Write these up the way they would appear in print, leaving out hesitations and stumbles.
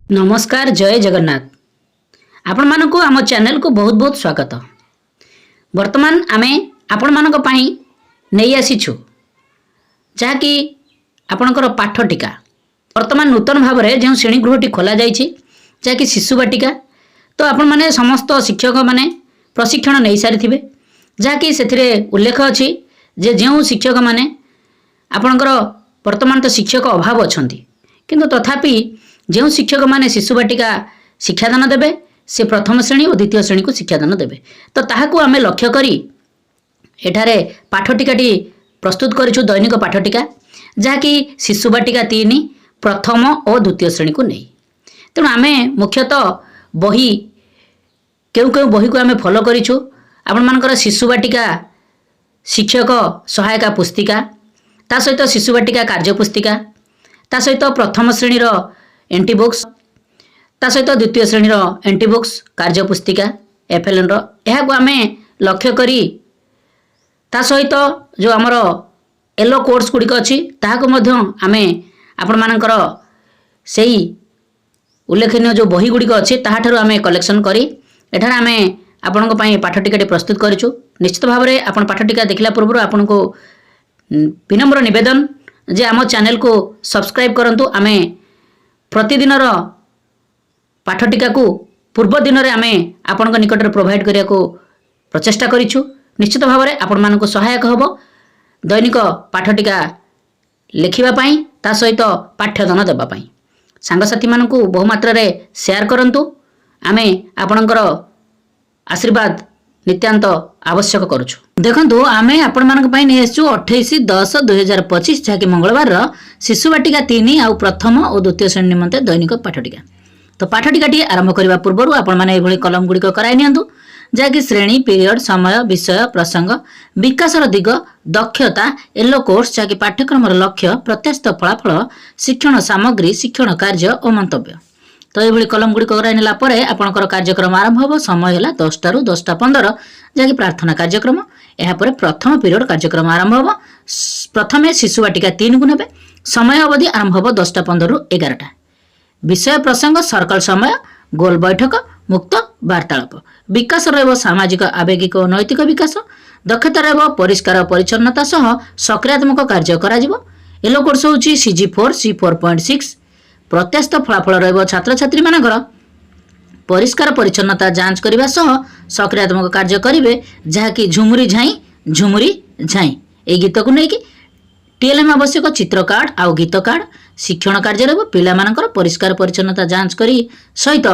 नमस्कार जय जगन्नाथ। आपण मानक आम चैनल को बहुत बहुत स्वागत। वर्तमान आमे आपण मानक पई नहीं आसीछु जहाँकि आपणकर पाठ टीका वर्तमान नूतन भाव में जो श्रेणीगृहटी खोल जाइए जहाँकि शिशु बाटिका। तो आपण माने समस्त शिक्षक माने प्रशिक्षण नहीं सारी जहाँकि से उल्लेख अच्छी जे जो शिक्षक माने आपणकर वर्तमान तो शिक्षक अभाव अच्छा किंतु तथापि जो शिक्षक माने शिशु बाटिका शिक्षादान देवे से प्रथम श्रेणी और द्वितीय श्रेणी को शिक्षादान देवे। तो ताहाकू आमे लक्ष्य करी एठारे पाठटिकाटी प्रस्तुत करिछु दैनिक पाठटिका जहाँकि शिशु बाटिका 3 प्रथम और द्वितीय श्रेणी को नहीं। तेणु आमे मुख्यतः बही केउ केउ बही को आमे फॉलो करिछु। आपण मानकर शिशु बाटिका शिक्षक सहायता पुस्तिका ता सहित शिशु बाटिका कार्य पुस्तिका ता सहित प्रथम श्रेणी एंटी बुक्स ता सहित द्वितीय श्रेणी एंटी बुक्स कार्य पुस्तिका एफएलएन को आमे लक्ष्य करी ता सहित जो आमर येलो कोर्स गुड़िक अच्छी ताहाको मध्य आमे आपण मानकर सेही उल्लेखनीय जो बही गुड़िक अच्छी ताहाठारु आमे कलेक्शन करी एठार आमे आपणक पई पाठटिकाटी प्रस्तुत करिछु। निश्चित भाव में आपण पाठटिका देखला पूर्व आपनको विनम्र निवेदन जे आम चैनल को सब्सक्राइब करंतु। आमे प्रतिदिनर पाठटिका को पूर्व दिन में आमे आपण निकट में प्रोवाइड करिया को प्रचेष्टा करिछु। निश्चित भाव में आपण मानक सहायक हबो दैनिक पाठटिका लिखिबा पई ता सहित पाठ्यदान देबा पई। सांगसाथी मानकु बहु मात्रा रे शेयर करंतु। आमे आपणकर आशीर्वाद नित्यांत आवश्यक करुछु। देखंतु आमे आपण मानक पई नै आछु 28/10/2025 जहाँकि मंगलवार शिशु बाटिका 3 आउ प्रथम और द्वितीय श्रेणी निमंते दैनिक पाठटिका। तो पाठटिकाटी आरंभ करबा पूर्व आपण माने एभली कलम गुड़िक कराई नियंतु जहाँकि श्रेणी पीरियड समय विषय प्रसंग विकासर दिग दक्षता येलो कोर्स जहाँकि पाठ्यक्रम लक्ष्य प्रत्याशित फलाफल शिक्षण सामग्री शिक्षण कार्य और मंतव्य। तो ये कलम गुड़िक कराई नेला परे आपणकर कार्यक्रम आरंभ हो। समय है 10 ରୁ 10:15 जहाँकि प्रार्थना कार्यक्रम यापर प्रथम पीरियड कार्यक्रम आरंभ हो। प्रथमे शिशु बाटिका 3 को नेबे। समय अवधि आरंभ हो 10:15 ରୁ 11टा। विषय प्रसंग सर्कल समय गोल बैठक मुक्त वार्तालाप विकास रहिबो सामाजिक आवेगिक और नैतिक विकास दक्षता रहिबो परिष्कार परिच्छन्नता सह सकारात्मक कार्य कराजिबो। येलो कोर्स होची CG4 C4.6 प्रत्याशित फलाफल रहिबो छात्र छात्री मानकर परिष्कार परिच्छन्नता जांच करबा सह सकारात्मक कार्य करिवे जहाँकि झुमुरी झाई ए गीत को नहीं कि टीएलएम आवश्यक चित्र कार्ड आउ गीत कार्ड शिक्षण कार्य रहिबो। पिला मानकर परिष्कार परिच्छन्नता जांच करी सहित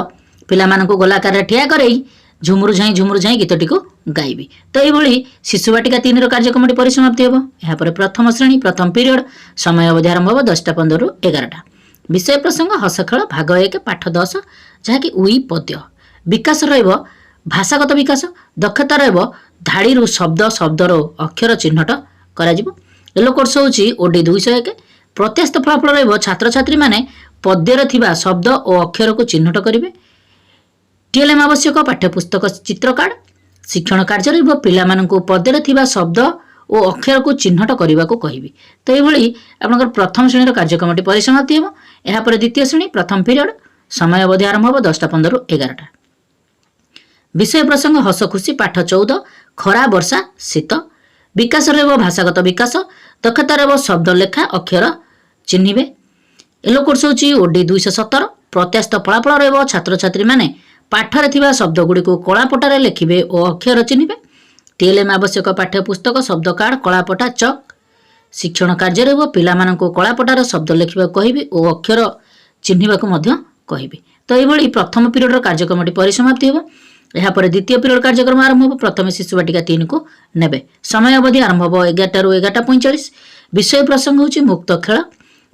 पिला माननको गोलाकार ठिया करई झुमुरु झाई गीतटी को गाइबी। तो ये शिशु बाटिका 3 रो कार्यक्रमटी परिसमाप्ति हेबो। यहाँ पर प्रथम श्रेणी प्रथम पीरियड समय अवधि आरंभ हो 10:15 ରୁ 11टा। विषय प्रसंग हस खेल भाग 1 पाठ 10 जहाँकि उई पद्य विकास रहिबो भाषागत विकास दक्षता रहिबो धाड़ी रु शब्द शब्दर अक्षर चिन्हट कराजिबो। येलो कोर्स होची ओडी 201 प्रत्याशित फलाफल रहिबो छात्र छात्री माने पद्यर थिबा शब्द और अक्षर को चिन्हट करिवे। टीएलएम आवश्यक पाठ्यपुस्तक चित्र कार्ड शिक्षण कार्य रहिबो पिला माननको पद्यर थिबा शब्द और अक्षर को चिन्हट करने को कहबी। तो ये आपनकर प्रथम श्रेणी कार्यक्रमटी परिसमाप्ति हेबो। यहाँ पर द्वितीय श्रेणी प्रथम पीरियड समय अवधि आरंभ हो 10:15 ରୁ 11टा। विषय प्रसंग हस खुशी पाठ 14 खरा वर्षा शीत विकास रहिबो भाषागत विकास दक्षता रहिबो शब्द लेखा अक्षर चिन्हिबे। येलो कोर्स होची ओडी 217 प्रत्याशित फलाफल रहिबो छात्र छात्री माने पाठरे थिबा शब्द गुडी को कलापटारे लिखिबे और अक्षर चिन्हिबे। टीएलएम आवश्यक पाठ्यपुस्तक शब्द कार्ड कलापटा चक शिक्षण कार्य रहिबो पिला माननको कलापटार शब्द लिखिबा कहबी और अक्षर चिन्हिबा को मध्य कहबी। तो ये प्रथम पीरियड कार्यक्रमटी परिसमाप्ति हेबो। यहाँ पर द्वितीय पीरियड कार्यक्रम आरंभ हो। प्रथम शिशु बाटिका 3 को नेबे। समय अवधि आरंभ हो 11 ରୁ 11:45। विषय प्रसंग होची मुक्त खेल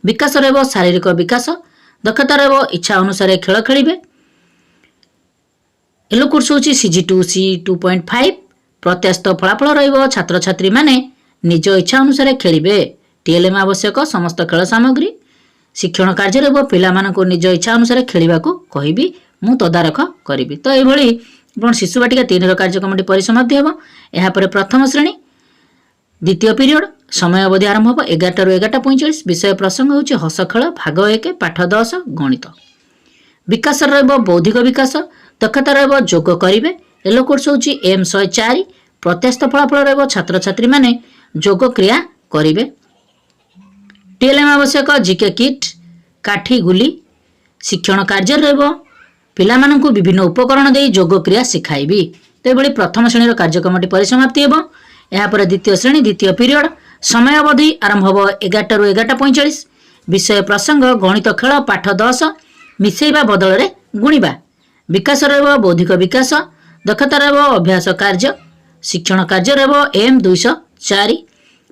विकास रहिबो शारीरिक विकास दक्षता रहिबो इच्छा अनुसार खेल खेलिबे। येलो कोर्स होची CG2 C2.5 प्रत्याशित फलाफल रहिबो छात्र छात्री माने निज इच्छा अनुसार खेलिबे। टीएलएम आवश्यक समस्त खेल सामग्री शिक्षण कार्य रहिबो पिला मानको निज इच्छा अनुसार खेलिबा को कहबी मु तदारख करिबी। तो ये शिशु बाटिका 3 रो कार्यक्रमटी परिसमाप्ति हेबो। यहाँ पर प्रथम श्रेणी द्वितीय पीरियड समय अवधि आरंभ हो 11 ରୁ 11:45। विषय प्रसंग होची हस खेल भाग 1 पाठ 10 गणित विकास रहइबो बौद्धिक विकास दक्षता रहइबो जोग करिवे येलो कोर्स होची एम 104 प्रत्यास्थ फलाफल रहइबो छात्र छात्री माने जोग क्रिया करिवे टीएलएम आवश्यक जीके किट काठी गुली शिक्षण कार्य रहइबो पिला माननकु विभिन्न उपकरण देई जोग क्रिया सिखाइबी तो ये प्रथम श्रेणी कार्यक्रमटी परिसमाप्ति हेबो या पर द्वितीय श्रेणी द्वितीय पीरियड समय अवधि आरंभ होबो 11 रु 11:45 विषय प्रसंग गणित खेल पाठ 10 मिसेइबा बदल रे गुणिबा विकास रहइबो बौद्धिक विकास दक्षता रहइबो अभ्यास कार्य शिक्षण कार्य रहइबो एम 204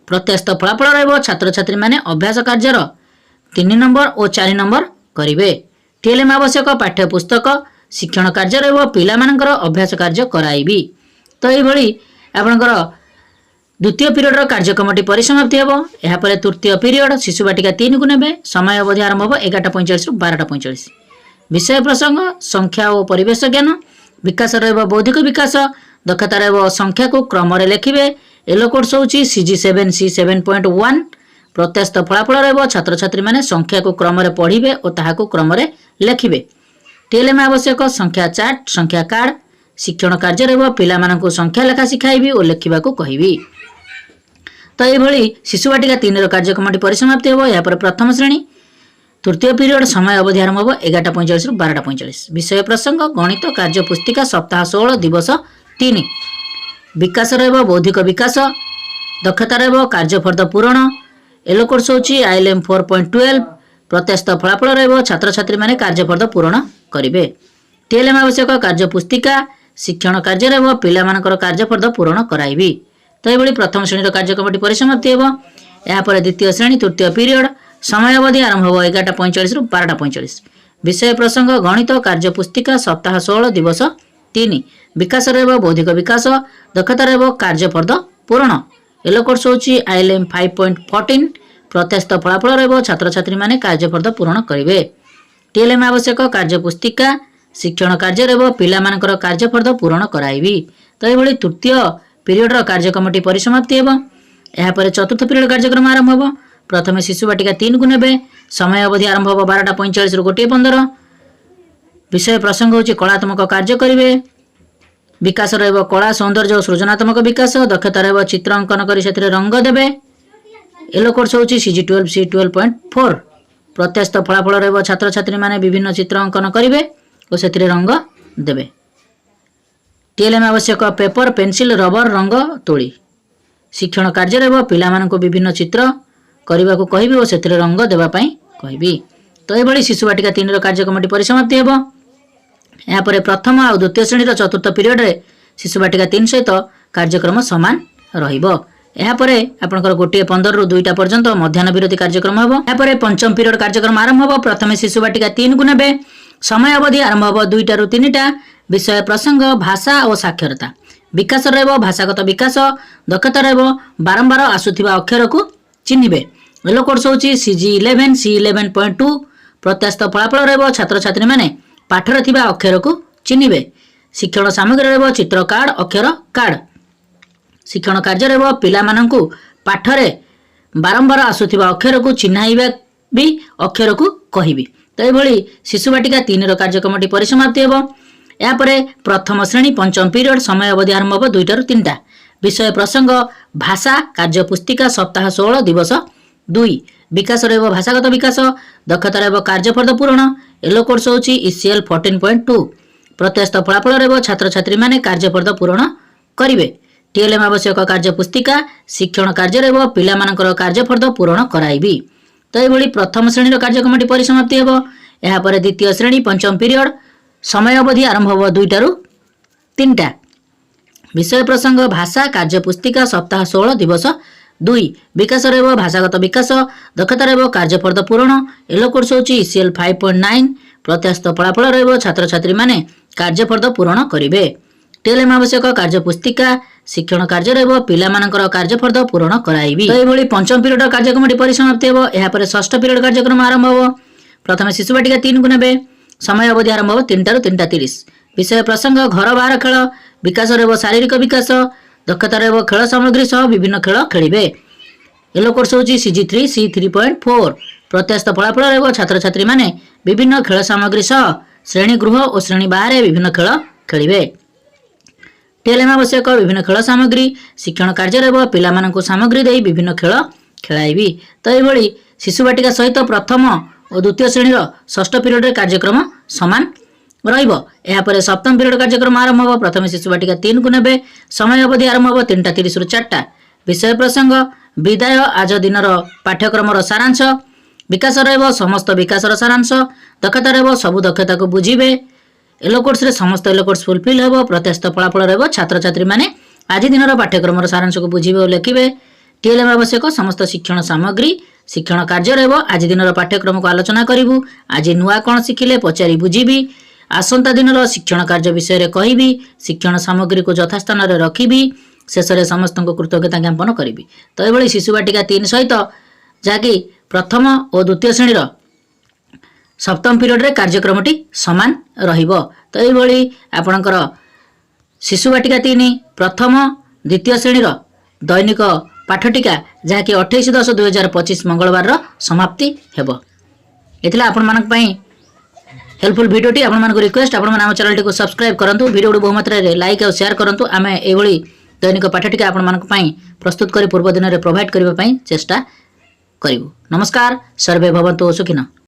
प्रत्यास्थ फलाफल रहइबो छात्र छात्री माने अभ्यास कार्यर 3 नंबर और 4 नंबर करिवे टीएलएम आवश्यक पाठ्य पुस्तक शिक्षण कार्य रहइबो पिला मानकर अभ्यास कार्य कराइबी तो ये भली आपनकर द्वितीय पीरियड कार्यक्रमटी परिसमाप्ति हेबो या पर तृतीय पीरियड शिशु बाटिका 3 को नेबे समय अवधि आरंभ होबो 11:45 रु 12:45 विषय प्रसंग संख्या और परिवेश ज्ञान विकास रहइबो बौद्धिक विकास दक्षता रहइबो संख्या को क्रम रे लेखिबे येलो कोर्स होची CG7 C7.1 प्रत्यास्थ फलाफल रहइबो छात्र छात्री माने संख्या को क्रम रे पढिबे और ताहा को क्रम रे लेखिबे टीएलएम आवश्यक संख्या चार्ट संख्या कार्ड शिक्षण कार्य रहइबो पिला माननकु संख्या लेखा सिखाइबी और लेखिबा को कहिबी तो ये भली शिशु बाटिका 3 कार्यक्रमटी परिसमाप्ति हेबो या पर प्रथम श्रेणी तृतीय पीरियड समय अवधि आरंभ होबो 11:45 रु 12:45 विषय प्रसंग गणित कार्य पुस्तिका सप्ताह 16 दिवस 3 विकास रहइबो बौद्धिक विकास दक्षता रहइबो कार्यफर्द पूरण येलो कोर्स होची आईएलएम 4.12 प्रत्यास्थ फलाफल रहइबो छात्र छात्री माने कार्यफर्द पूरण करिवे टीएलएम आवश्यक कार्य पुस्तिका शिक्षण कार्य रहइबो पिला मानकर कार्यफर्द पूरण कराइबी तो ये प्रथम श्रेणी कार्यक्रमटी परिसमाप्ति हेबो या पर द्वितीय श्रेणी तृतीय पीरियड समय अवधि आरंभ होबो 11:45 रु 12:45 विषय प्रसंग गणित कार्य पुस्तिका सप्ताह 16 दिवस 3 विकास रहइबो बौद्धिक विकास दक्षता रहइबो कार्यफर्द पूरण येलो कोर्स होची आईएलएम 5.14 प्रत्यास्थ फलाफल रहइबो छात्र छात्री माने कार्यफर्द पूरण करिवे टीएलएम आवश्यक कार्य पुस्तिका शिक्षण कार्य रहइबो पिला मानकर कार्यफर्द पूरण कराइबी तो ये तृतीय पीरियड कार्यक्रमटी परिसमाप्ति हेबो या पर चतुर्थ पीरियड कार्यक्रम आरंभ होबो प्रथमे शिशु बाटिका 3 को नेबे समय अवधि आरंभ होबो 12:45 रु 1:15 विषय प्रसंग होची कलात्मक कार्य करिवे विकास रहइबो कला सौंदर्य और सृजनात्मक विकास दक्षता रहइबो चित्र अंकन करी सेथिरे रंग देबे येलो कोर्स होची CG12 C12.4 प्रत्यास्थ फलाफल रहइबो छात्र छात्री माने विभिन्न चित्र अंकन करिवे और सेथिरे रंग देबे टीएलएम आवश्यक पेपर पेंसिल रबर रंग तोली शिक्षण कार्य रहइबो पिला माननको विभिन्न चित्र करबा को कहिबी और सेथिरे रंग देबा पई कहिबी तो ए भली शिशु बाटिका 3 कार्यक्रमटी परिसमाप्ति हेबो या पर प्रथम और द्वितीय श्रेणी चतुर्थ पीरियड रे शिशु बाटिका 3 सहित कार्यक्रम समान रहिबो या पर आपनकर 1:15 रु 2टा पर्यंत मध्याह्न विरति कार्यक्रम हेबो या पर पंचम पीरियड कार्यक्रम आरंभ होबो प्रथमे शिशु बाटिका 3 को नेबे समय अवधि आरंभ होबो 2टा रु 3टा विषय प्रसंग भाषा और साक्षरता विकास रहइबो भाषागत विकास दक्षता रहइबो बारंबार आसुथिबा अक्षर को चिन्हिबे येलो कोर्स होची CG11 C11.2 प्रत्यास्थ फलाफल रहइबो छात्र छात्री माने पाठर थिबा अक्षर को चिन्हिबे शिक्षण सामग्री रहइबो चित्र कार्ड अक्षर कार्ड शिक्षण कार्य रहइबो पिला माननकु पाठरे बारंबार आसुथिबा अक्षर को चिन्हाइबा भी अक्षर को कहिबी तो ये भली शिशु बाटिका 3 कार्यक्रमटी परिसमाप्ति हेबो या पर प्रथम श्रेणी पंचम पीरियड समय अवधि आरंभ होबो 2टा रु 3टा विषय प्रसंग भाषा कार्य पुस्तिका सप्ताह 16 दिवस 2 विकास रहइबो भाषागत विकास दक्षता रहइबो कार्यफर्द पूरण येलो कोर्स होची ECL 14.2 प्रत्यास्थ फलाफल रहइबो छात्र छात्री माने कार्यफर्द पूरण करिवे टीएलएम आवश्यक कार्य पुस्तिका शिक्षण कार्य रहइबो पिला मानकर कार्यफर्द पूरण कराइबी तो ये प्रथम श्रेणी कार्यक्रमटी परिसमाप्ति हेबो या पर द्वितीय श्रेणी पंचम पीरियड समय अवधि आरंभ होबो 2टा रु 3टा विषय प्रसंग भाषा कार्य पुस्तिका सप्ताह 16 दिवस 2 विकास रहइबो भाषागत विकास दक्षता रहइबो कार्यफर्द पूरण येलो कोर्स होची ECL 5.9 प्रत्यास्थ फलाफल रहइबो छात्र छात्री माने कार्यफर्द पूरण करिवे टीएलएम आवश्यक कार्य पुस्तिका शिक्षण कार्य रहइबो पिला मानकर कार्यफर्द पूरण कराइबी तो एभली पंचम पीरियड कार्यक्रमटी परिसमाप्ति हेबो या पर षष्ठ पीरियड कार्यक्रम आरंभ होबो प्रथमे शिशु बाटिका 3 को नेबे समय अवधि आरंभ होबो 3टा रु 3:30 विषय प्रसंग घर बाहर खेल विकास रहइबो शारीरिक विकास दक्षता रहइबो खेल सामग्री सह विभिन्न खेल खेलिबे येलो कोर्स होची CG3 C3.4 प्रत्यास्थ फलाफल रहइबो छात्र छात्री माने विभिन्न खेल सामग्री सह ଶ୍ରେଣୀ ଗୃହ ଓ ଶ୍ରେଣୀ ବାହାରେ ବିଭିନ୍ନ ଖେଳ ଖେଳିବେ। ଟିଏଲ୍ଏମ୍ ଆବଶ୍ୟକ ବିଭିନ୍ନ ଖେଳ ସାମଗ୍ରୀ ଶିକ୍ଷଣ କାର୍ଯ୍ୟ ରହିବ। ପିଲାମାନଙ୍କୁ ସାମଗ୍ରୀ ଦେଇ ବିଭିନ୍ନ ଖେଳ ଖେଳାଇବି। ତ ଏଇଭଳି ଶିଶୁ ବାଟିକା ସହିତ ପ୍ରଥମ ଓ ଦ୍ୱିତୀୟ ଶ୍ରେଣୀର ଷଷ୍ଠ ପିରିୟଡ଼ରେ କାର୍ଯ୍ୟକ୍ରମ ସମାନ ରହିବ। ଏହାପରେ ସପ୍ତମ ପିରିୟଡ଼ କାର୍ଯ୍ୟକ୍ରମ ଆରମ୍ଭ ହେବ। ପ୍ରଥମେ ଶିଶୁ ବାଟିକା 3କୁ ନେବେ। ସମୟ ଅବଧି ଆରମ୍ଭ ହେବ 3:30ରୁ 4ଟା। ବିଷୟ ପ୍ରସଙ୍ଗ ବିଦାୟ ଆଜ ଦିନର ପାଠ୍ୟକ୍ରମର ସାରାଂଶ। ବିକାଶ ରହିବ ସମସ୍ତ ବିକାଶର ସାରାଂଶ। ଦକ୍ଷତା ରହିବ ସବୁ ଦକ୍ଷତାକୁ ବୁଝିବେ। ଏଲୋ କୋର୍ସରେ ସମସ୍ତ ଏଲୋ କୋର୍ସ ଫୁଲଫିଲ୍ ହେବ। ପ୍ରତ୍ୟାଶିତ ଫଳାଫଳ ରହିବ ଛାତ୍ରଛାତ୍ରୀମାନେ ଆଜି ଦିନର ପାଠ୍ୟକ୍ରମର ସାରାଂଶକୁ ବୁଝିବେ ଓ ଲେଖିବେ। ଟିଏଲ୍ଏମ୍ ଆବଶ୍ୟକ ସମସ୍ତ ଶିକ୍ଷଣ ସାମଗ୍ରୀ ଶିକ୍ଷଣ କାର୍ଯ୍ୟ ରହିବ। ଆଜି ଦିନର ପାଠ୍ୟକ୍ରମକୁ ଆଲୋଚନା କରିବୁ। ଆଜି ନୂଆ କ'ଣ ଶିଖିଲେ ପଚାରି ବୁଝିବି। ଆସନ୍ତା ଦିନର ଶିକ୍ଷଣ କାର୍ଯ୍ୟ ବିଷୟରେ କହିବି। ଶିକ୍ଷଣ ସାମଗ୍ରୀକୁ ଯଥାସ୍ଥାନରେ ରଖିବି। ଶେଷରେ ସମସ୍ତଙ୍କୁ କୃତଜ୍ଞତା ଜ୍ଞାପନ କରିବି। ତ ଏଭଳି ଶିଶୁ ବାଟିକା 3 ସହିତ ଯାହାକି ପ୍ରଥମ ଓ ଦ୍ୱିତୀୟ ଶ୍ରେଣୀର ସପ୍ତମ ପିରିୟଡ଼ରେ କାର୍ଯ୍ୟକ୍ରମଟି ସମାନ ରହିବ। ତ ଏଇଭଳି ଆପଣଙ୍କର ଶିଶୁ ବାଟିକା 3 ପ୍ରଥମ ଦ୍ୱିତୀୟ ଶ୍ରେଣୀର ଦୈନିକ ପାଠଟିକା ଯାହାକି 28/10/2025 ମଙ୍ଗଳବାରର ସମାପ୍ତି ହେବ। ଏଥିଲା ଆପଣମାନଙ୍କ ପାଇଁ ହେଲ୍ପଫୁଲ୍ ଭିଡ଼ିଓଟି। ଆପଣମାନଙ୍କୁ ରିକ୍ୱେଷ୍ଟ ଆପଣମାନେ ଆମ ଚ୍ୟାନେଲଟିକୁ ସବସ୍କ୍ରାଇବ୍ କରନ୍ତୁ। ଭିଡ଼ିଓକୁ ବହୁମାତ୍ରାରେ ଲାଇକ୍ ଆଉ ସେୟାର କରନ୍ତୁ। ଆମେ ଏଭଳି ଦୈନିକ ପାଠଟିକା ଆପଣମାନଙ୍କ ପାଇଁ ପ୍ରସ୍ତୁତ କରି ପୂର୍ବ ଦିନରେ ପ୍ରୋଭାଇଡ଼ କରିବା ପାଇଁ ଚେଷ୍ଟା କରିବୁ। ନମସ୍କାର। ସର୍ବେ ଭବନ୍ତୁ ସୁଖିନଃ।